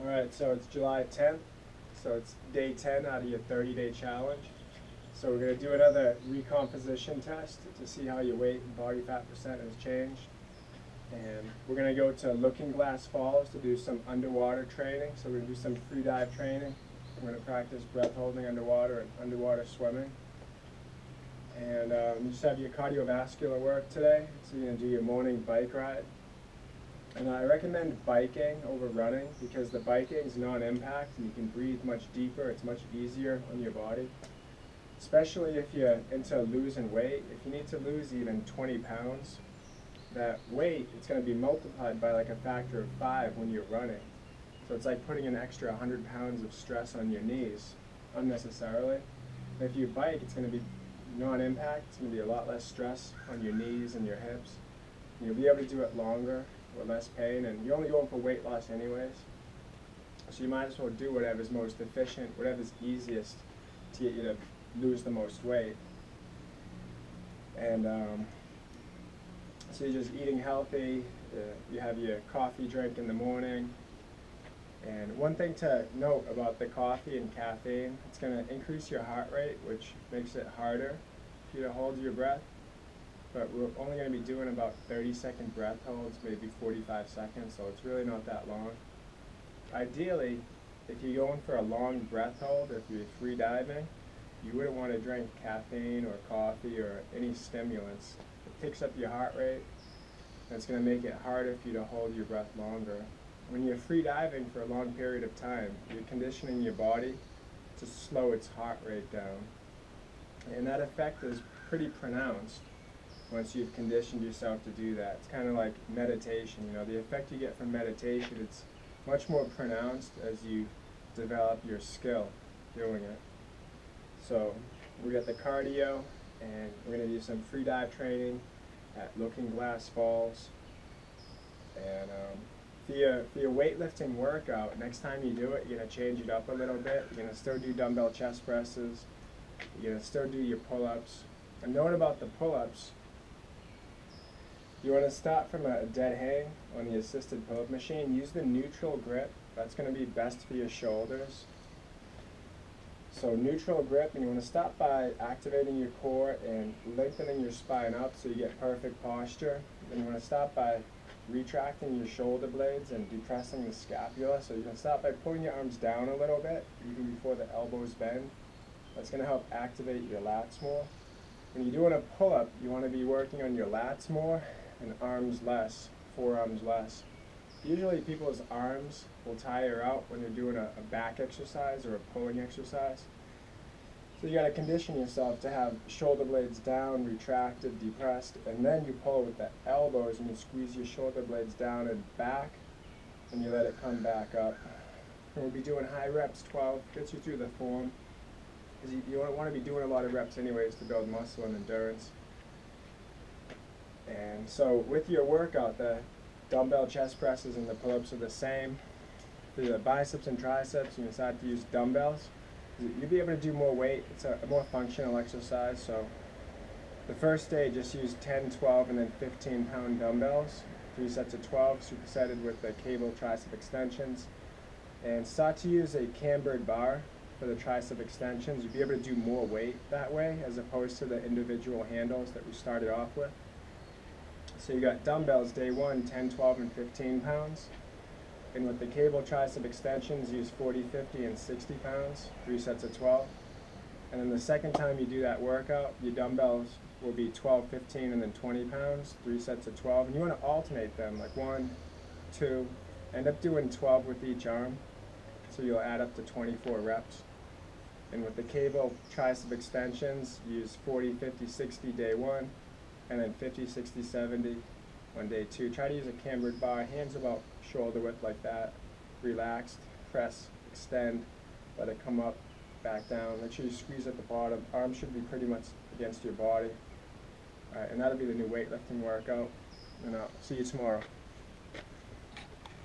Alright, so it's July 10th, so it's day 10 out of your 30-day challenge. So we're going to do another recomposition test to see how your weight and body fat percent has changed. And we're going to go to Looking Glass Falls to do some underwater training. So we're going to do some free dive training. We're going to practice breath holding underwater and underwater swimming. And you just have your cardiovascular work today. So you're going to do your morning bike ride. And I recommend biking over running because the biking is non-impact and you can breathe much deeper. It's much easier on your body, especially if you're into losing weight. If you need to lose even 20 pounds, that weight, it's going to be multiplied by like a factor of 5 when you're running. So it's like putting an extra 100 pounds of stress on your knees unnecessarily. And if you bike, it's going to be non-impact. It's going to be a lot less stress on your knees and your hips. And you'll be able to do it longer with less pain, and you're only going for weight loss anyways. So you might as well do whatever's most efficient, whatever's easiest to get you to lose the most weight. And so you're just eating healthy, you have your coffee drink in the morning. And one thing to note about the coffee and caffeine, it's going to increase your heart rate, which makes it harder for you to hold your breath. But we're only going to be doing about 30-second breath holds, maybe 45 seconds, so it's really not that long. Ideally, if you're going for a long breath hold, if you're free diving, you wouldn't want to drink caffeine or coffee or any stimulants. It picks up your heart rate, and it's going to make it harder for you to hold your breath longer. When you're free diving for a long period of time, you're conditioning your body to slow its heart rate down. And that effect is pretty pronounced once you've conditioned yourself to do that. It's kind of like meditation, you know, the effect you get from meditation, it's much more pronounced as you develop your skill doing it. So we got the cardio, and we're going to do some free dive training at Looking Glass Falls. And for your weightlifting workout, next time you do it, you're going to change it up a little bit. You're going to still do dumbbell chest presses. You're going to still do your pull-ups. And note about the pull-ups, you want to start from a dead hang on the assisted pull-up machine. Use the neutral grip. That's going to be best for your shoulders. So neutral grip, and you want to start by activating your core and lengthening your spine up so you get perfect posture. Then you want to start by retracting your shoulder blades and depressing the scapula. So you can start by pulling your arms down a little bit, even before the elbows bend. That's going to help activate your lats more. When you're doing a pull-up, you want to be working on your lats more and arms less, forearms less. Usually people's arms will tire out when they're doing a back exercise or a pulling exercise. So you got to condition yourself to have shoulder blades down, retracted, depressed, and then you pull with the elbows and you squeeze your shoulder blades down and back, and you let it come back up. And we'll be doing high reps, 12, gets you through the form. Because you don't want to be doing a lot of reps anyways to build muscle and endurance. And so with your workout, the dumbbell chest presses and the pull-ups are the same. For the biceps and triceps, you decide to use dumbbells. You'll be able to do more weight. It's a more functional exercise. So the first day, just use 10, 12, and then 15-pound dumbbells. 3 sets of 12, supersetted with the cable tricep extensions. And start to use a cambered bar for the tricep extensions. You'll be able to do more weight that way as opposed to the individual handles that we started off with. So you got dumbbells day 1, 10, 12, and 15 pounds. And with the cable tricep extensions, use 40, 50, and 60 pounds, 3 sets of 12. And then the second time you do that workout, your dumbbells will be 12, 15, and then 20 pounds, 3 sets of 12. And you want to alternate them, like 1, 2, end up doing 12 with each arm. So you'll add up to 24 reps. And with the cable tricep extensions, use 40, 50, 60 day 1, and then 50, 60, 70 on day 2. Try to use a cambered bar, hands about shoulder width like that, relaxed, press, extend, let it come up, back down. Make sure you squeeze at the bottom. Arms should be pretty much against your body. Alright, and that'll be the new weightlifting workout, and I'll see you tomorrow.